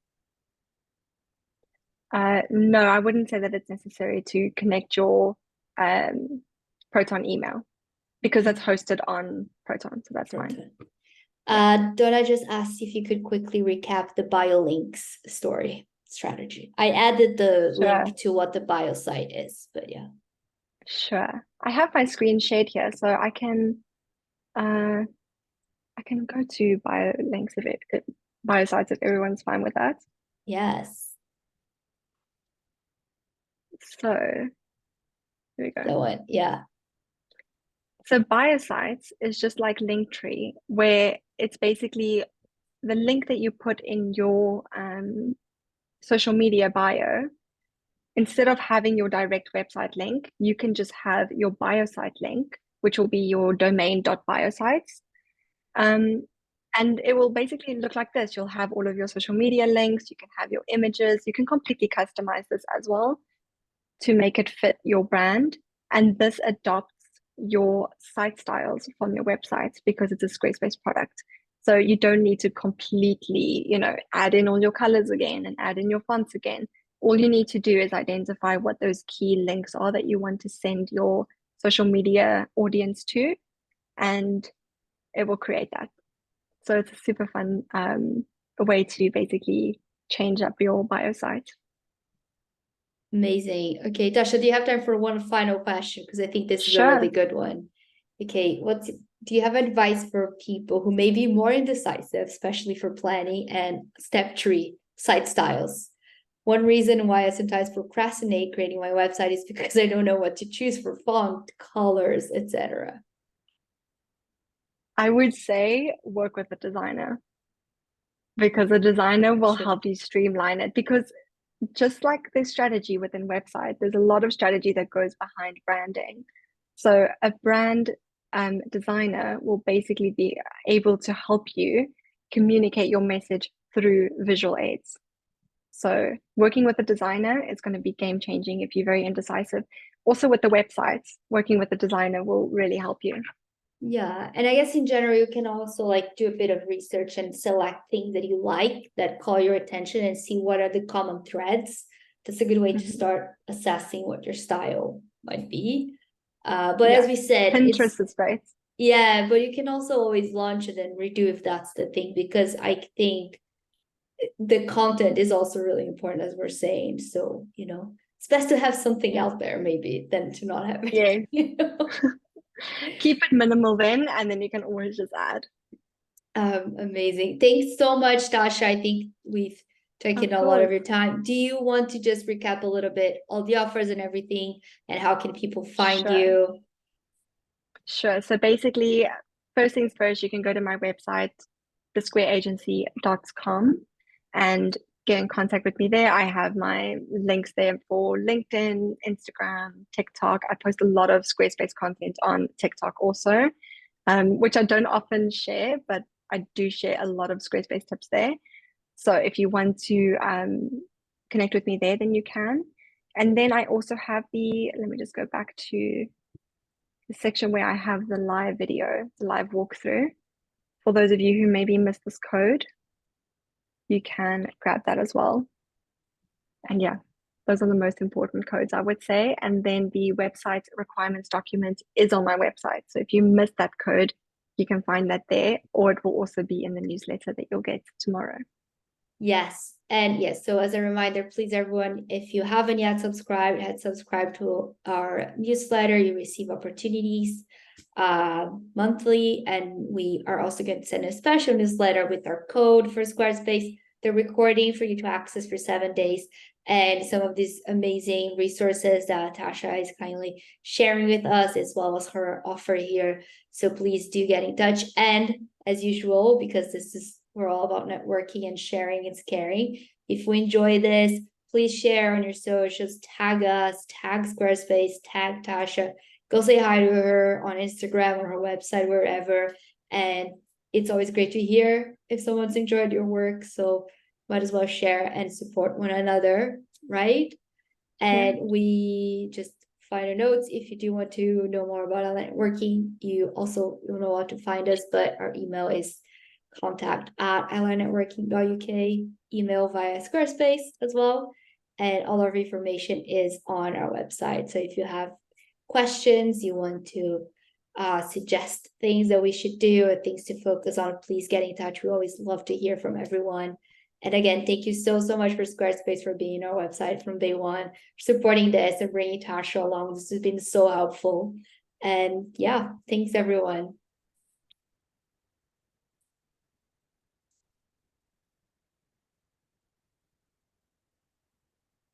No, I wouldn't say that it's necessary to connect your Proton email because that's hosted on Proton, so that's fine. Proton. Donna just asked if you could quickly recap the bio links story strategy. I added the Sure. link to what the bio site is, but yeah. Sure. I have my screen shared here, so I can go to bio links if bio sites if everyone's fine with that. Yes. So here we go. That one, yeah. So bio sites is just like Linktree, where it's basically the link that you put in your social media bio. Instead of having your direct website link, you can just have your bio site link, which will be your domain.biosites. And it will basically look like this. You'll have all of your social media links, you can have your images, you can completely customize this as well to make it fit your brand. And this adopts your site styles from your website because it's a Squarespace product. So you don't need to completely, add in all your colors again and add in your fonts again. All you need to do is identify what those key links are that you want to send your social media audience to, and it will create that. So it's a super fun way to basically change up your bio site. Amazing. Okay, Tasha, do you have time for one final question? Because I think this is a Sure. really good one. Okay, do you have advice for people who may be more indecisive, especially for planning and step 3 site styles? One reason why I sometimes procrastinate creating my website is because I don't know what to choose for font, colors, etc. I would say work with a designer because a designer will Sure. help you streamline it. Because just like the strategy within website, there's a lot of strategy that goes behind branding. So a brand designer will basically be able to help you communicate your message through visual aids. So working with a designer is going to be game changing if you're very indecisive. Also with the websites, working with a designer will really help you. Yeah, and I guess in general, you can also like do a bit of research and select things that you like that call your attention and see what are the common threads. That's a good way to start assessing what your style might be. But Yeah, as we said, it's Pinterest is great. yeah, but you can also always launch it and redo if that's the thing, because I think the content is also really important, as we're saying. So, it's best to have something out there maybe than to not have Yeah, it. keep it minimal then, and then you can always just add. Amazing. Thanks so much, Tasha. I think we've taken Of a lot of course. your time. Do you want to just recap a little bit all the offers and everything, and how can people find Sure. you? Sure. So basically, first things first, you can go to my website, thesquareagency.com, and get in contact with me there. I have my links there for LinkedIn, Instagram, TikTok. I post a lot of Squarespace content on TikTok also, which I don't often share, but I do share a lot of Squarespace tips there. So if you want to connect with me there, then you can. And then I also have let me just go back to the section where I have the live video, the live walkthrough. For those of you who maybe missed this code, you can grab that as well. And yeah, those are the most important codes, I would say. And then the website requirements document is on my website. So if you missed that code, you can find that there, or it will also be in the newsletter that you'll get tomorrow. Yes. And yes, so as a reminder, please, everyone, if you haven't yet subscribed, head subscribe to our newsletter. You receive opportunities monthly. And we are also going to send a special newsletter with our code for Squarespace, the recording for you to access for 7 days, and some of these amazing resources that Tasha is kindly sharing with us, as well as her offer here. So please do get in touch. And as usual, because we're all about networking and sharing and caring. If we enjoy this, please share on your socials, tag us, tag Squarespace, tag Tasha. Go say hi to her on Instagram or her website, wherever. And it's always great to hear if someone's enjoyed your work. So might as well share and support one another, right? And we just final notes. If you do want to know more about our networking, you know how to find us, but our email is contact@alliednetworking.uk, email via Squarespace as well. And all our information is on our website. So if you have questions, you want to suggest things that we should do or things to focus on, please get in touch. We always love to hear from everyone. And again, thank you so much for Squarespace for being our website from day one, supporting this and bringing Tasha along. This has been so helpful. And yeah, thanks everyone.